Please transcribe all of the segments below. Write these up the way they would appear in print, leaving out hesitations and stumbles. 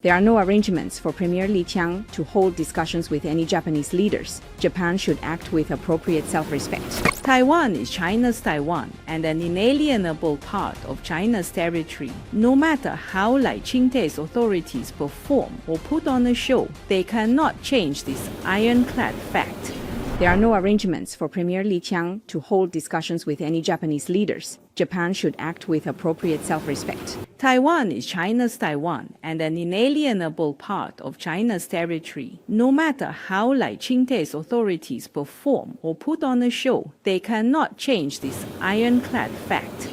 There are no arrangements for Premier Li Qiang to hold discussions with any Japanese leaders. Japan should act with appropriate self-respect. Taiwan is China's Taiwan and an inalienable part of China's territory. No matter how like Ching-te's authorities perform or put on a show, they cannot change this ironclad fact. There are no arrangements for Premier Li Qiang to hold discussions with any Japanese leaders. Japan should act with appropriate self-respect. Taiwan is China's Taiwan and an inalienable part of China's territory. No matter how like Ching-te's authorities perform or put on a show, they cannot change this ironclad fact.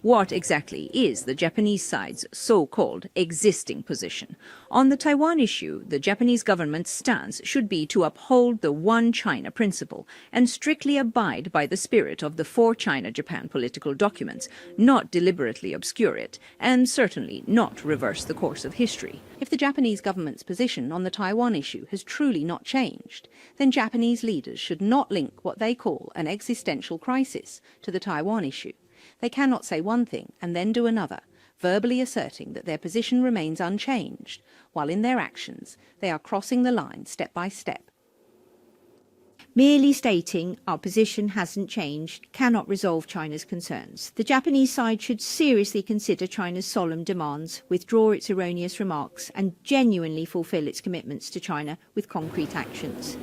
What exactly is the Japanese side's so-called existing position? On the Taiwan issue, the Japanese government's stance should be to uphold the One China principle and strictly abide by the spirit of the four China-Japan political documents, not deliberately obscure it, and certainly not reverse the course of history. If the Japanese government's position on the Taiwan issue has truly not changed, then Japanese leaders should not link what they call an existential crisis to the Taiwan issue. They cannot say one thing and then do another, verbally asserting that their position remains unchanged, while in their actions they are crossing the line step by step. Merely stating our position hasn't changed cannot resolve China's concerns. The Japanese side should seriously consider China's solemn demands, withdraw its erroneous remarks, and genuinely fulfill its commitments to China with concrete actions.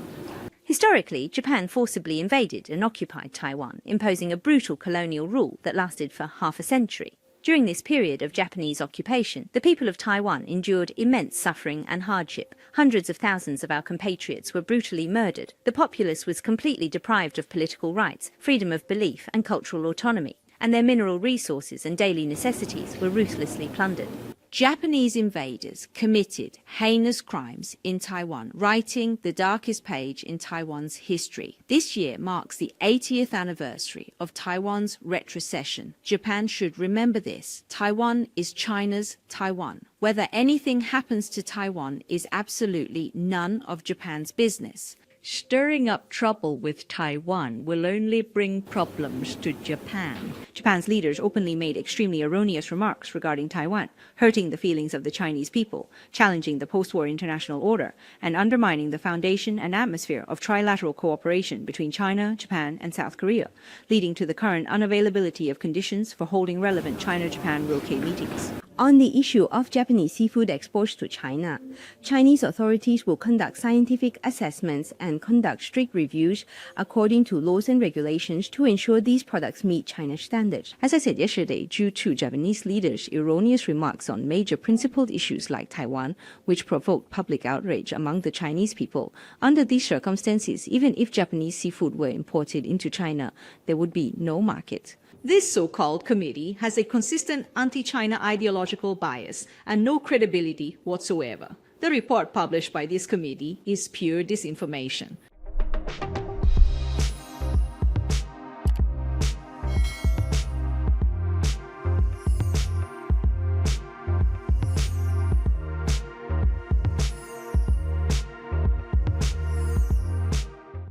Historically, Japan forcibly invaded and occupied Taiwan, imposing a brutal colonial rule that lasted for half a century. During this period of Japanese occupation, the people of Taiwan endured immense suffering and hardship. Hundreds of thousands of our compatriots were brutally murdered. The populace was completely deprived of political rights, freedom of belief, and cultural autonomy, and their mineral resources and daily necessities were ruthlessly plundered. Japanese invaders committed heinous crimes in Taiwan, writing the darkest page in Taiwan's history. This year marks the 80th anniversary of Taiwan's retrocession. Japan should remember this. Taiwan is China's Taiwan. Whether anything happens to Taiwan is absolutely none of Japan's business. Stirring up trouble with Taiwan will only bring problems to Japan. Japan's leaders openly made extremely erroneous remarks regarding Taiwan, hurting the feelings of the Chinese people, challenging the post-war international order, and undermining the foundation and atmosphere of trilateral cooperation between China, Japan, and South Korea, leading to the current unavailability of conditions for holding relevant China-Japan Roque meetings. On the issue of Japanese seafood exports to China, Chinese authorities will conduct scientific assessments and conduct strict reviews according to laws and regulations to ensure these products meet China's standards. As I said yesterday, due to Japanese leaders' erroneous remarks on major principled issues like Taiwan, which provoked public outrage among the Chinese people, under these circumstances, even if Japanese seafood were imported into China, there would be no market. This so-called committee has a consistent anti-China ideological bias and no credibility whatsoever. The report published by this committee is pure disinformation.